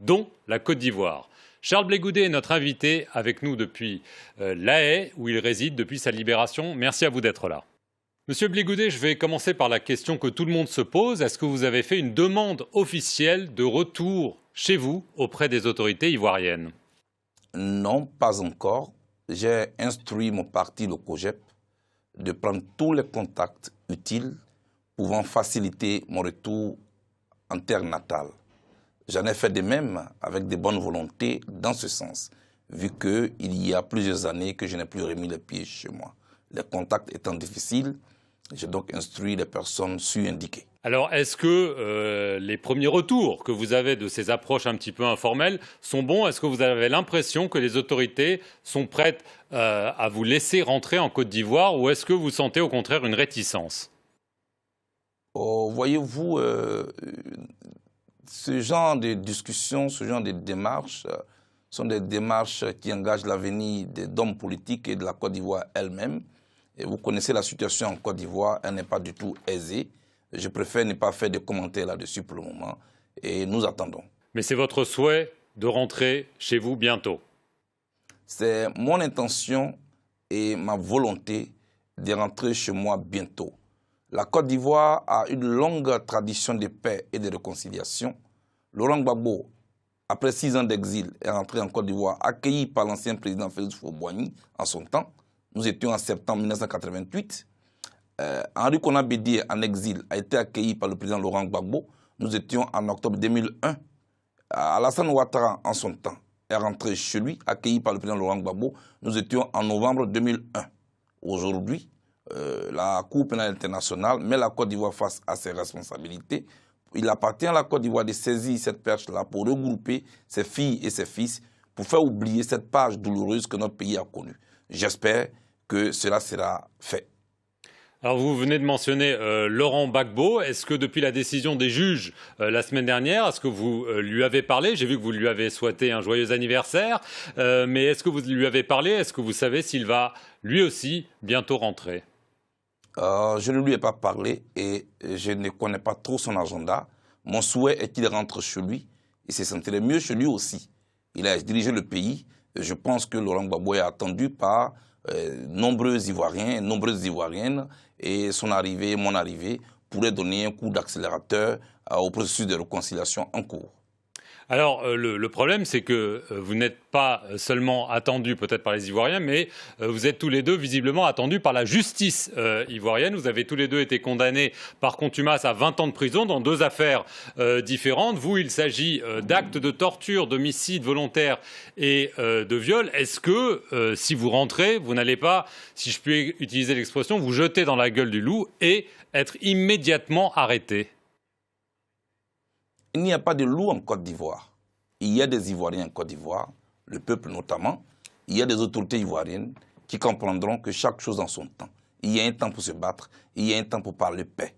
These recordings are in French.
dont la Côte d'Ivoire. Charles Blé Goudet est notre invité avec nous depuis La Haye, où il réside depuis sa libération. Merci à vous d'être là. Monsieur Blé Goudet, je vais commencer par la question que tout le monde se pose. Est-ce que vous avez fait une demande officielle de retour chez vous auprès des autorités ivoiriennes? Non, pas encore. J'ai instruit mon parti, le COJEP, de prendre tous les contacts utiles pouvant faciliter mon retour en terre natale. J'en ai fait de même avec de bonnes volontés dans ce sens, vu qu'il y a plusieurs années que je n'ai plus remis les pieds chez moi. Les contacts étant difficiles, j'ai donc instruit les personnes su-indiquées. Alors, est-ce que les premiers retours que vous avez de ces approches un petit peu informelles sont bons? Est-ce que vous avez l'impression que les autorités sont prêtes à vous laisser rentrer en Côte d'Ivoire, ou est-ce que vous sentez au contraire une réticence? Voyez-vous, ce genre de discussions, ce genre de démarches sont des démarches qui engagent l'avenir des hommes politiques et de la Côte d'Ivoire elle-même. Et vous connaissez la situation en Côte d'Ivoire, elle n'est pas du tout aisée. Je préfère ne pas faire de commentaires là-dessus pour le moment et nous attendons. Mais c'est votre souhait de rentrer chez vous bientôt? C'est mon intention et ma volonté de rentrer chez moi bientôt. La Côte d'Ivoire a une longue tradition de paix et de réconciliation. Laurent Gbagbo, après 6 ans d'exil, est rentré en Côte d'Ivoire, accueilli par l'ancien président Félix Houphouët-Boigny en son temps. Nous étions en septembre 1988. Henri Konan Bédié, en exil, a été accueilli par le président Laurent Gbagbo. Nous étions en octobre 2001. Alassane Ouattara, en son temps, est rentré chez lui, accueilli par le président Laurent Gbagbo. Nous étions en novembre 2001. Aujourd'hui, la Cour pénale internationale met la Côte d'Ivoire face à ses responsabilités. Il appartient à la Côte d'Ivoire de saisir cette perche-là pour regrouper ses filles et ses fils, pour faire oublier cette page douloureuse que notre pays a connue. J'espère que cela sera fait. Alors vous venez de mentionner Laurent Gbagbo. Est-ce que depuis la décision des juges la semaine dernière, est-ce que vous lui avez parlé? J'ai vu que vous lui avez souhaité un joyeux anniversaire, mais est-ce que vous lui avez parlé? Est-ce que vous savez s'il va lui aussi bientôt rentrer? Je ne lui ai pas parlé et je ne connais pas trop son agenda. Mon souhait est qu'il rentre chez lui. Il se sentirait mieux chez lui aussi. Il a dirigé le pays. Je pense que Laurent Gbagbo est attendu par nombreux Ivoiriens, nombreuses Ivoiriennes, et son arrivée, mon arrivée, pourrait donner un coup d'accélérateur au processus de réconciliation en cours. Alors, le problème, c'est que vous n'êtes pas seulement attendus peut-être par les Ivoiriens, mais vous êtes tous les deux visiblement attendus par la justice ivoirienne. Vous avez tous les deux été condamnés par contumace à 20 ans de prison dans 2 affaires différentes. Vous, il s'agit d'actes de torture, d'homicide volontaire et de viol. Est-ce que, si vous rentrez, vous n'allez pas, si je puis utiliser l'expression, vous jeter dans la gueule du loup et être immédiatement arrêté? Il n'y a pas de loup en Côte d'Ivoire. Il y a des Ivoiriens en Côte d'Ivoire, le peuple notamment. Il y a des autorités ivoiriennes qui comprendront que chaque chose en son temps. Il y a un temps pour se battre, il y a un temps pour parler paix.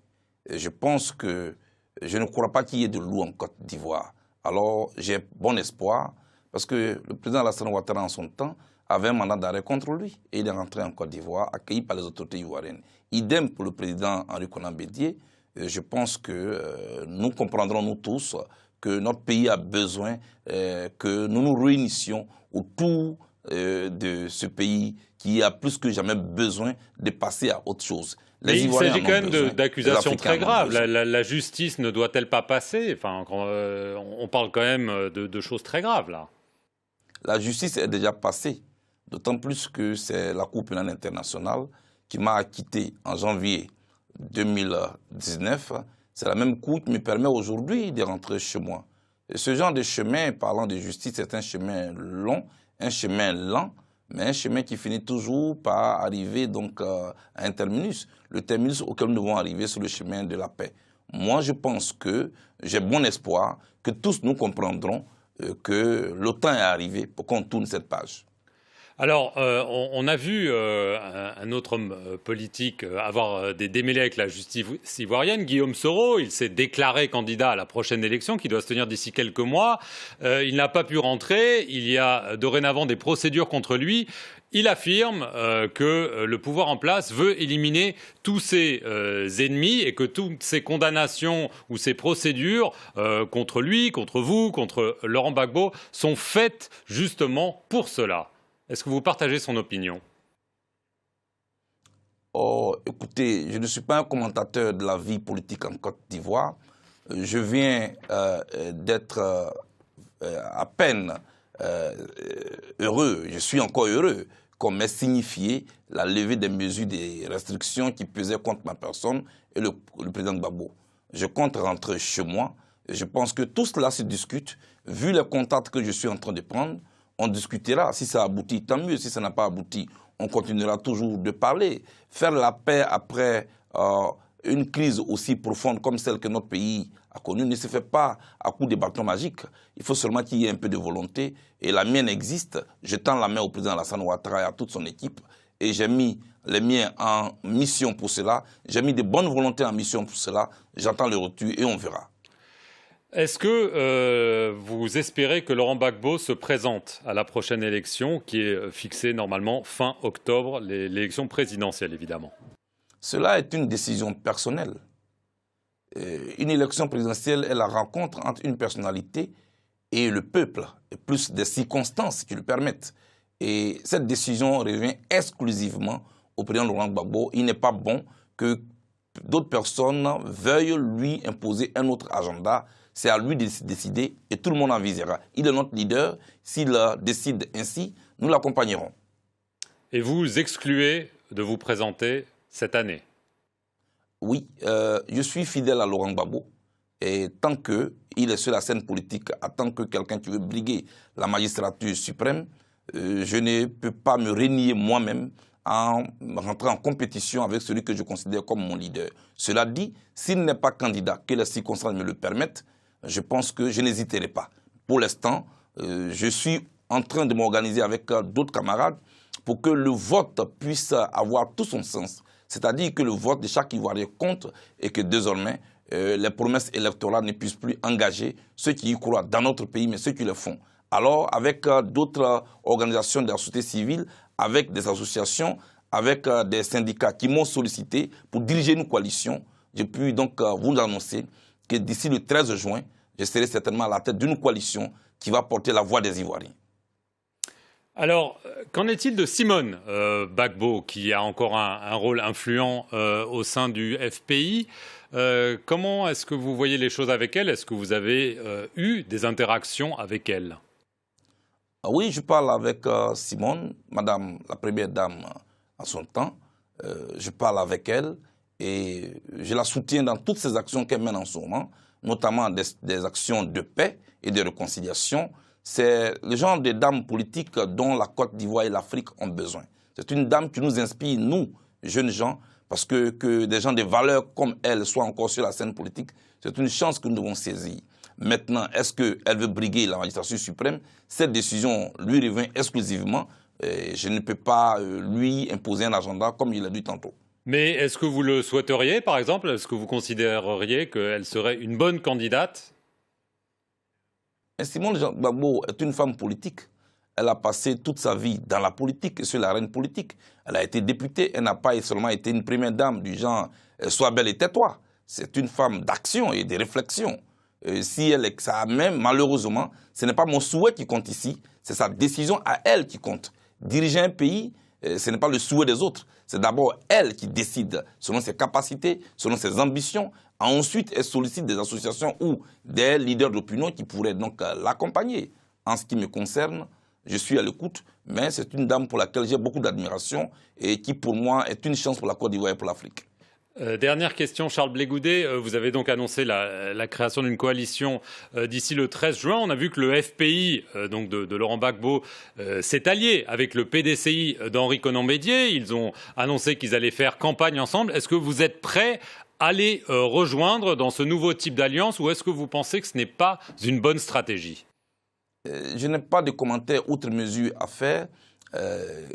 Et je pense que je ne crois pas qu'il y ait de loup en Côte d'Ivoire. Alors j'ai bon espoir, parce que le président Alassane Ouattara en son temps avait un mandat d'arrêt contre lui. Et il est rentré en Côte d'Ivoire, accueilli par les autorités ivoiriennes. Idem pour le président Henri Konan Bédié. Je pense que nous comprendrons, nous tous, que notre pays a besoin que nous nous réunissions autour de ce pays qui a plus que jamais besoin de passer à autre chose. Mais il s'agit quand même d'accusations très graves. La justice ne doit-elle pas passer? Enfin, on parle quand même de choses très graves, là. La justice est déjà passée, d'autant plus que c'est la Cour pénale internationale qui m'a acquitté en janvier 2019, c'est la même Cour qui me permet aujourd'hui de rentrer chez moi. Et ce genre de chemin, parlant de justice, c'est un chemin long, un chemin lent, mais un chemin qui finit toujours par arriver donc, à un terminus. Le terminus auquel nous devons arriver sur le chemin de la paix. Moi, je pense que j'ai bon espoir que tous nous comprendrons que le temps est arrivé pour qu'on tourne cette page. Alors, on a vu un autre homme politique avoir des démêlés avec la justice ivoirienne, Guillaume Soro. Il s'est déclaré candidat à la prochaine élection qui doit se tenir d'ici quelques mois. Il n'a pas pu rentrer. Il y a dorénavant des procédures contre lui. Il affirme que le pouvoir en place veut éliminer tous ses ennemis et que toutes ces condamnations ou ces procédures contre lui, contre vous, contre Laurent Gbagbo sont faites justement pour cela. Est-ce que vous partagez son opinion? Oh, écoutez, je ne suis pas un commentateur de la vie politique en Côte d'Ivoire. Je viens d'être à peine heureux, je suis encore heureux qu'on m'ait signifié la levée des mesures des restrictions qui pesaient contre ma personne et le président Gbagbo. Je compte rentrer chez moi. Je pense que tout cela se discute. Vu les contacts que je suis en train de prendre, on discutera. Si ça aboutit, tant mieux. Si ça n'a pas abouti, on continuera toujours de parler. Faire la paix après une crise aussi profonde comme celle que notre pays a connue ne se fait pas à coup de bâton magique. Il faut seulement qu'il y ait un peu de volonté. Et la mienne existe. Je tends la main au président Alassane Ouattara et à toute son équipe. Et j'ai mis les miens en mission pour cela. J'ai mis de bonnes volontés en mission pour cela. J'attends le retour et on verra. Est-ce que vous espérez que Laurent Gbagbo se présente à la prochaine élection qui est fixée normalement fin octobre, l'élection présidentielle évidemment? Cela est une décision personnelle. Une élection présidentielle est la rencontre entre une personnalité et le peuple, et plus des circonstances qui le permettent. Et cette décision revient exclusivement au président Laurent Gbagbo. Il n'est pas bon que d'autres personnes veuillent lui imposer un autre agenda. C'est à lui de décider et tout le monde en visera. Il est notre leader. S'il décide ainsi, nous l'accompagnerons. Et vous excluez de vous présenter cette année? Oui, je suis fidèle à Laurent Gbagbo. Et tant qu'il est sur la scène politique, en tant que quelqu'un qui veut briguer la magistrature suprême, je ne peux pas me renier moi-même en rentrant en compétition avec celui que je considère comme mon leader. Cela dit, s'il n'est pas candidat, que les circonstances me le permettent, je pense que je n'hésiterai pas. Pour l'instant, je suis en train de m'organiser avec d'autres camarades pour que le vote puisse avoir tout son sens. C'est-à-dire que le vote de chaque Ivoirien compte et que désormais, les promesses électorales ne puissent plus engager ceux qui y croient dans notre pays, mais ceux qui le font. Alors, avec d'autres organisations de la société civile, avec des associations, avec des syndicats qui m'ont sollicité pour diriger une coalition, je puis donc vous annoncer que d'ici le 13 juin, je serai certainement à la tête d'une coalition qui va porter la voix des Ivoiriens. Alors, qu'en est-il de Simone Gbagbo, qui a encore un rôle influent au sein du FPI? Comment est-ce que vous voyez les choses avec elle? Est-ce que vous avez eu des interactions avec elle? Oui, je parle avec Simone, Madame la Première Dame en son temps. Je parle avec elle et je la soutiens dans toutes ces actions qu'elle mène en ce moment, notamment des actions de paix et de réconciliation. C'est le genre de dame politique dont la Côte d'Ivoire et l'Afrique ont besoin. C'est une dame qui nous inspire, nous, jeunes gens, parce que des gens de valeur comme elle soient encore sur la scène politique, c'est une chance que nous devons saisir. Maintenant, est-ce qu'elle veut briguer la magistrature suprême? Cette décision lui revient exclusivement. Je ne peux pas lui imposer un agenda comme il l'a dit tantôt. Mais est-ce que vous le souhaiteriez, par exemple? Est-ce que vous considéreriez qu'elle serait une bonne candidate? Simone Gbagbo est une femme politique. Elle a passé toute sa vie dans la politique et sur l'arène politique. Elle a été députée, elle n'a pas seulement été une première dame du genre « sois belle et tais-toi ». C'est une femme d'action et de réflexion. Si elle est ça même, malheureusement, ce n'est pas mon souhait qui compte ici, c'est sa décision à elle qui compte. Diriger un pays, ce n'est pas le souhait des autres. C'est d'abord elle qui décide selon ses capacités, selon ses ambitions. Ensuite, elle sollicite des associations ou des leaders d'opinion qui pourraient donc l'accompagner. En ce qui me concerne, je suis à l'écoute, mais c'est une dame pour laquelle j'ai beaucoup d'admiration et qui, pour moi, est une chance pour la Côte d'Ivoire et pour l'Afrique. Dernière question, Charles Blé Goudet. Vous avez donc annoncé la création d'une coalition d'ici le 13 juin. On a vu que le FPI donc de Laurent Gbagbo s'est allié avec le PDCI d'Henri Konan Bédié. Ils ont annoncé qu'ils allaient faire campagne ensemble. Est-ce que vous êtes prêts à les rejoindre dans ce nouveau type d'alliance ou est-ce que vous pensez que ce n'est pas une bonne stratégie? Je n'ai pas de commentaires outre mesure à faire.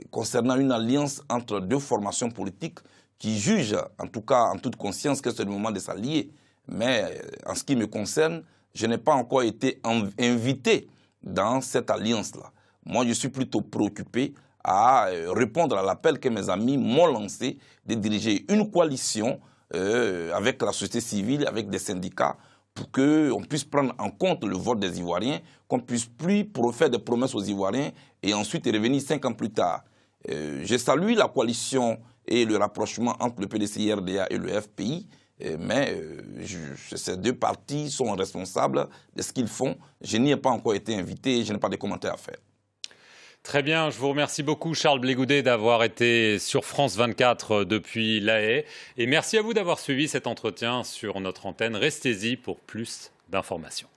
concernant une alliance entre deux formations politiques qui jugent, en tout cas en toute conscience, que c'est le moment de s'allier. Mais en ce qui me concerne, je n'ai pas encore été invité dans cette alliance-là. Moi, je suis plutôt préoccupé à répondre à l'appel que mes amis m'ont lancé de diriger une coalition avec la société civile, avec des syndicats, pour qu'on puisse prendre en compte le vote des Ivoiriens, qu'on puisse plus faire des promesses aux Ivoiriens et ensuite revenir 5 ans plus tard. Je salue la coalition et le rapprochement entre le PDCI-RDA et le FPI, mais ces deux partis sont responsables de ce qu'ils font. Je n'y ai pas encore été invité et je n'ai pas de commentaires à faire. Très bien, je vous remercie beaucoup Charles Blé Goudet d'avoir été sur France 24 depuis La Haye. Et merci à vous d'avoir suivi cet entretien sur notre antenne. Restez-y pour plus d'informations.